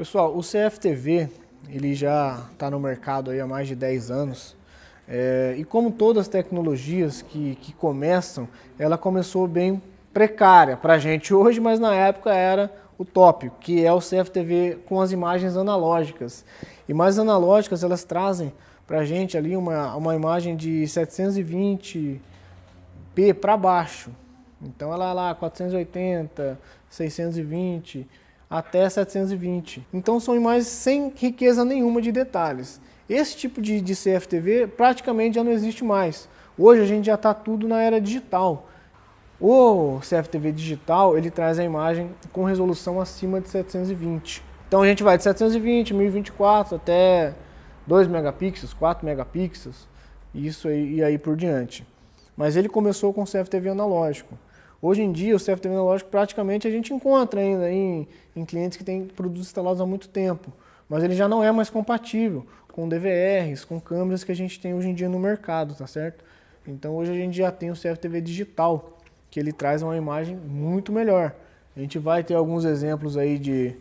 Pessoal, o CFTV ele já está no mercado aí há mais de 10 anos. E como todas as tecnologias que começam, ela começou bem precária para a gente hoje, mas na época era o top, que é o CFTV com as imagens analógicas. Imagens analógicas, elas trazem para a gente ali uma imagem de 720p para baixo. Então ela é lá 480, 620 até 720. Então são imagens sem riqueza nenhuma de detalhes. Esse tipo de CFTV praticamente já não existe mais. Hoje a gente já está tudo na era digital. O CFTV digital ele traz a imagem com resolução acima de 720. Então a gente vai de 720, 1024 até 2 megapixels, 4 megapixels, isso aí, e aí por diante. Mas ele começou com o CFTV analógico. Hoje em dia o CFTV analógico praticamente a gente encontra ainda em clientes que têm produtos instalados há muito tempo. Mas ele já não é mais compatível com DVRs, com câmeras que a gente tem hoje em dia no mercado, tá certo? Então hoje a gente já tem o CFTV digital, que ele traz uma imagem muito melhor. A gente vai ter alguns exemplos aí de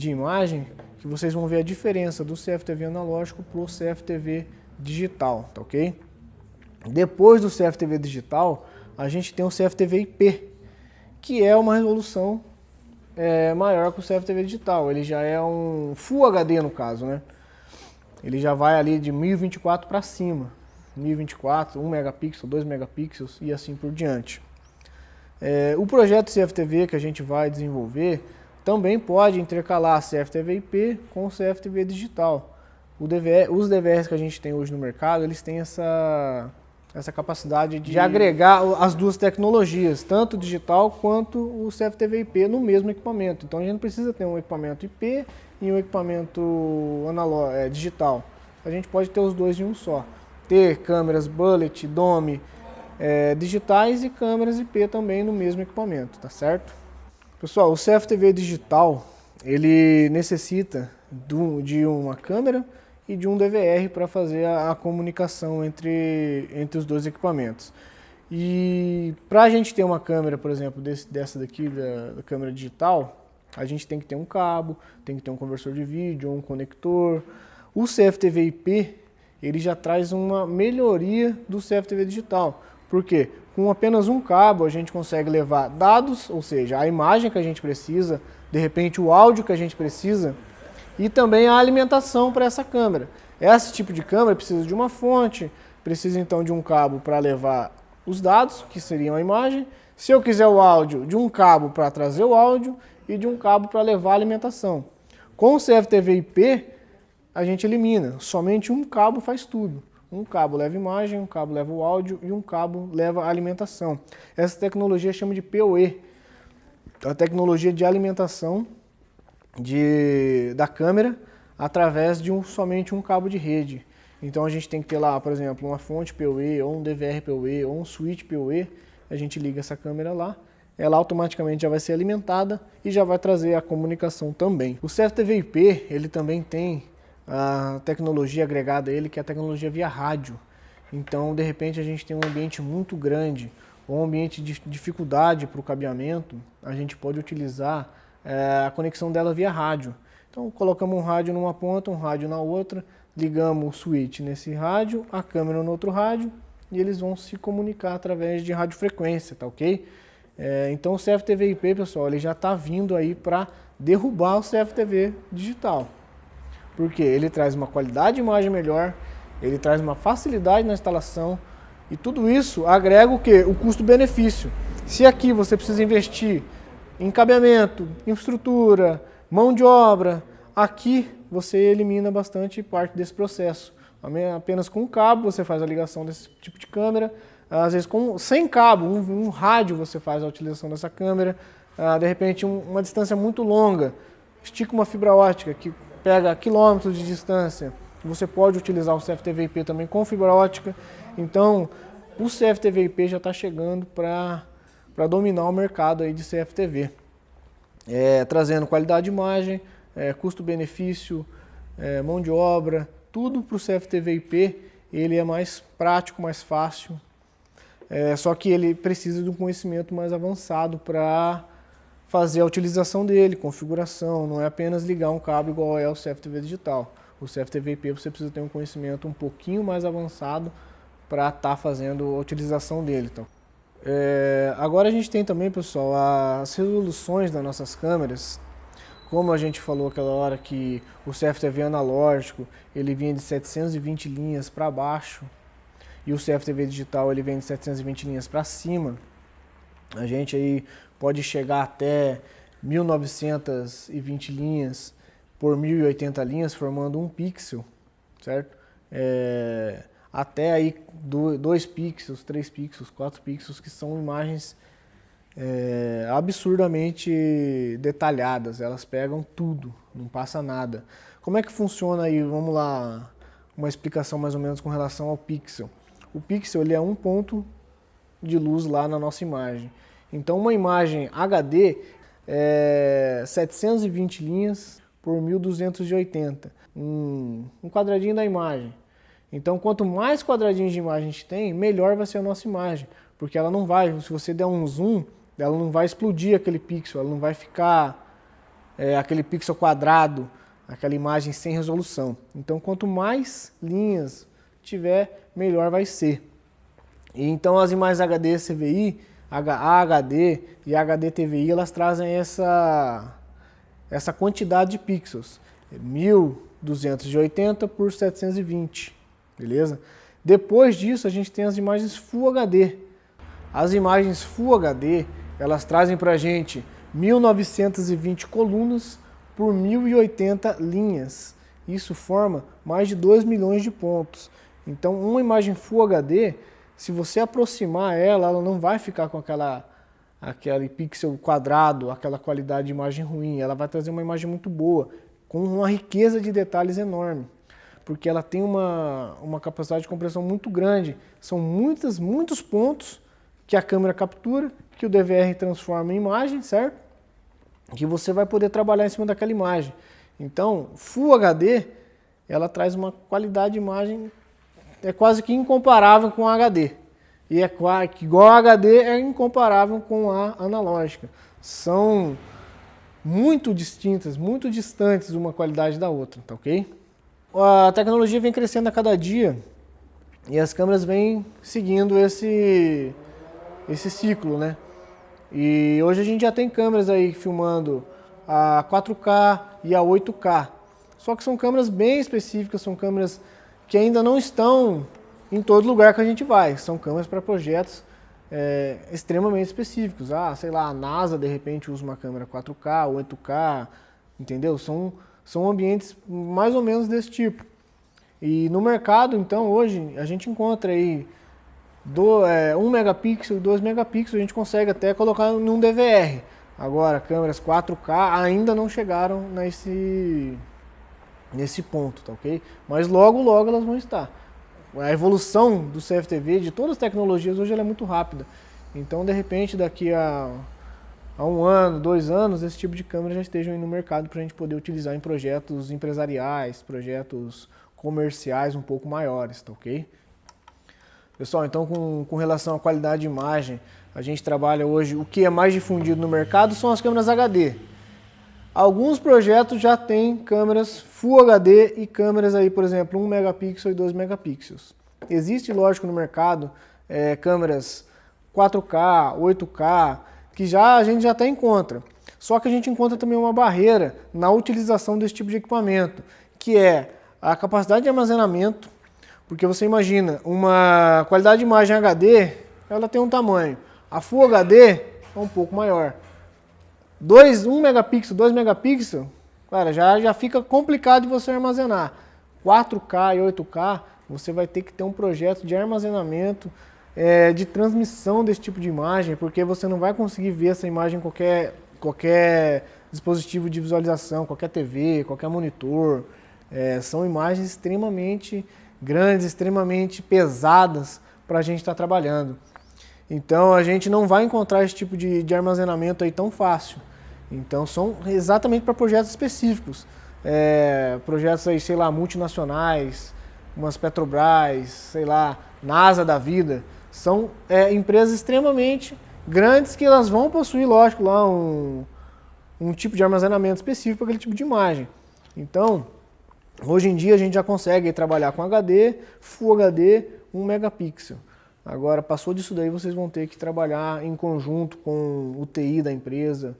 imagem que vocês vão ver a diferença do CFTV analógico para o CFTV digital, tá ok? Depois do CFTV digital, a gente tem o CFTV IP, que é uma resolução maior que o CFTV digital. Ele já é um Full HD no caso, né? Ele já vai ali de 1024 para cima. 1024, 1 megapixel, 2 megapixels e assim por diante. O projeto CFTV que a gente vai desenvolver também pode intercalar CFTV IP com CFTV digital. Os DVRs que a gente tem hoje no mercado, eles têm essa capacidade de agregar as duas tecnologias, tanto o digital quanto o CFTV IP no mesmo equipamento. Então a gente não precisa ter um equipamento IP e um equipamento digital. A gente pode ter os dois em um só. Ter câmeras bullet, dome, digitais e câmeras IP também no mesmo equipamento, tá certo? Pessoal, o CFTV digital, ele necessita de uma câmera e de um DVR para fazer a comunicação entre os dois equipamentos. E para a gente ter uma câmera, por exemplo, dessa daqui, da câmera digital, a gente tem que ter um cabo, tem que ter um conversor de vídeo, um conector. O CFTV IP, ele já traz uma melhoria do CFTV digital. Por quê? Com apenas um cabo a gente consegue levar dados, ou seja, a imagem que a gente precisa, de repente o áudio que a gente precisa, e também a alimentação para essa câmera. Esse tipo de câmera precisa de uma fonte, precisa então de um cabo para levar os dados, que seriam a imagem. Se eu quiser o áudio, de um cabo para trazer o áudio e de um cabo para levar a alimentação. Com o CFTV IP, a gente elimina, somente um cabo faz tudo. Um cabo leva imagem, um cabo leva o áudio e um cabo leva a alimentação. Essa tecnologia chama de PoE, a tecnologia de alimentação da câmera através de somente um cabo de rede. Então a gente tem que ter lá, por exemplo, uma fonte PoE, ou um DVR PoE, ou um switch PoE. A gente liga essa câmera lá, ela automaticamente já vai ser alimentada e já vai trazer a comunicação também. O CFTV IP, ele também tem a tecnologia agregada a ele, que é a tecnologia via rádio. Então, de repente, a gente tem um ambiente muito grande, ou um ambiente de dificuldade para o cabeamento, a gente pode utilizar a conexão dela via rádio. Então, colocamos um rádio numa ponta, um rádio na outra, ligamos o switch nesse rádio, a câmera no outro rádio, e eles vão se comunicar através de radiofrequência, tá ok? Então, o CFTV IP, pessoal, ele já está vindo aí para derrubar o CFTV digital. Porque ele traz uma qualidade de imagem melhor, ele traz uma facilidade na instalação e tudo isso agrega o quê? O custo-benefício. Se aqui você precisa investir em cabeamento, infraestrutura, mão de obra, aqui você elimina bastante parte desse processo. Apenas com um cabo você faz a ligação desse tipo de câmera, às vezes sem cabo, um rádio você faz a utilização dessa câmera, de repente uma distância muito longa, estica uma fibra ótica que pega quilômetros de distância, você pode utilizar o CFTV IP também com fibra ótica. Então, o CFTV IP já está chegando para dominar o mercado aí de CFTV. Trazendo qualidade de imagem, custo-benefício, mão de obra, tudo para o CFTV IP, ele é mais prático, mais fácil, só que ele precisa de um conhecimento mais avançado para fazer a utilização dele, configuração, não é apenas ligar um cabo igual é o CFTV digital. O CFTV IP você precisa ter um conhecimento um pouquinho mais avançado para estar fazendo a utilização dele. Então. Agora a gente tem também, pessoal, as resoluções das nossas câmeras. Como a gente falou aquela hora que o CFTV analógico ele vinha de 720 linhas para baixo e o CFTV digital ele vem de 720 linhas para cima, a gente aí pode chegar até 1920 linhas por 1080 linhas, formando um pixel, certo? Até aí 2 pixels, 3 pixels, 4 pixels, que são imagens absurdamente detalhadas, elas pegam tudo, não passa nada. Como é que funciona aí? Vamos lá, uma explicação mais ou menos com relação ao pixel. O pixel ele é um ponto de luz lá na nossa imagem. Então uma imagem HD é 720 linhas por 1280, um quadradinho da imagem. Então quanto mais quadradinhos de imagem a gente tem, melhor vai ser a nossa imagem, porque ela não vai, se você der um zoom, ela não vai explodir aquele pixel, ela não vai ficar aquele pixel quadrado, aquela imagem sem resolução. Então quanto mais linhas tiver, melhor vai ser. E então as imagens HD CVI, HD e HD TVI, elas trazem essa quantidade de pixels, 1280 por 720, beleza? Depois disso a gente tem as imagens Full HD. As imagens Full HD, elas trazem pra gente 1920 colunas por 1080 linhas. Isso forma mais de 2 milhões de pontos. Então uma imagem Full HD, se você aproximar ela não vai ficar com aquele pixel quadrado, aquela qualidade de imagem ruim. Ela vai trazer uma imagem muito boa, com uma riqueza de detalhes enorme, porque ela tem uma capacidade de compressão muito grande. São muitos pontos que a câmera captura, que o DVR transforma em imagem, certo? Que você vai poder trabalhar em cima daquela imagem. Então, Full HD, ela traz uma qualidade de imagem quase que incomparável com a HD. E igual a HD é incomparável com a analógica. São muito distintas, muito distantes uma qualidade da outra, tá ok? A tecnologia vem crescendo a cada dia e as câmeras vêm seguindo esse ciclo, né? E hoje a gente já tem câmeras aí filmando a 4K e a 8K. Só que são câmeras bem específicas, são câmeras que ainda não estão em todo lugar que a gente vai. São câmeras para projetos extremamente específicos. Sei lá, a NASA de repente usa uma câmera 4K, 8K, entendeu? São ambientes mais ou menos desse tipo. E no mercado, então, hoje a gente encontra aí 1 megapixel, 2 megapixels, a gente consegue até colocar num DVR. Agora, câmeras 4K ainda não chegaram nesse ponto, tá ok? Mas logo elas vão estar. A evolução do CFTV, de todas as tecnologias, hoje ela é muito rápida. Então, de repente, daqui a 1 ano, 2 anos, esse tipo de câmera já estejam aí no mercado para a gente poder utilizar em projetos empresariais, projetos comerciais um pouco maiores, tá ok? Pessoal, então com relação à qualidade de imagem, a gente trabalha hoje, o que é mais difundido no mercado são as câmeras HD. Alguns projetos já têm câmeras Full HD e câmeras aí, por exemplo, 1 megapixel e 2 megapixels. Existe, lógico, no mercado câmeras 4K, 8K, que a gente já até encontra. Só que a gente encontra também uma barreira na utilização desse tipo de equipamento, que é a capacidade de armazenamento, porque você imagina, uma qualidade de imagem HD, ela tem um tamanho. A Full HD é um pouco maior. 1 megapixel, 2 megapixels, cara, já fica complicado de você armazenar. 4K e 8K, você vai ter que ter um projeto de armazenamento, de transmissão desse tipo de imagem, porque você não vai conseguir ver essa imagem em qualquer dispositivo de visualização, qualquer TV, qualquer monitor. São imagens extremamente grandes, extremamente pesadas para a gente estar trabalhando. Então a gente não vai encontrar esse tipo de armazenamento aí tão fácil. Então são exatamente para projetos específicos. Projetos aí, sei lá, multinacionais, umas Petrobras, sei lá, NASA da vida. São empresas extremamente grandes que elas vão possuir, lógico, lá um tipo de armazenamento específico para aquele tipo de imagem. Então, hoje em dia a gente já consegue trabalhar com HD, Full HD, 1 megapixel. Agora, passou disso daí, vocês vão ter que trabalhar em conjunto com o TI da empresa,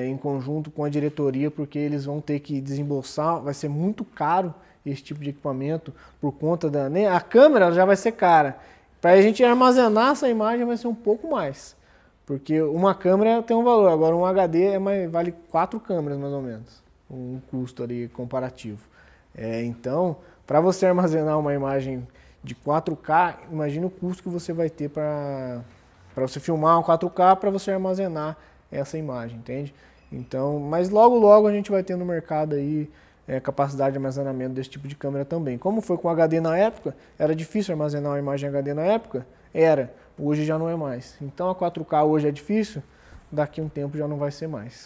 em conjunto com a diretoria, porque eles vão ter que desembolsar, vai ser muito caro esse tipo de equipamento, por conta da... A câmera já vai ser cara. Para a gente armazenar essa imagem vai ser um pouco mais, porque uma câmera tem um valor, agora um HD vale 4 câmeras mais ou menos, um custo ali comparativo. Então, para você armazenar uma imagem de 4K, imagine o custo que você vai ter para você filmar um 4K para você armazenar essa imagem, entende? Então, mas logo a gente vai ter no mercado aí capacidade de armazenamento desse tipo de câmera também. Como foi com HD na época, era difícil armazenar uma imagem HD na época? Era, hoje já não é mais. Então a 4K hoje é difícil, daqui a um tempo já não vai ser mais.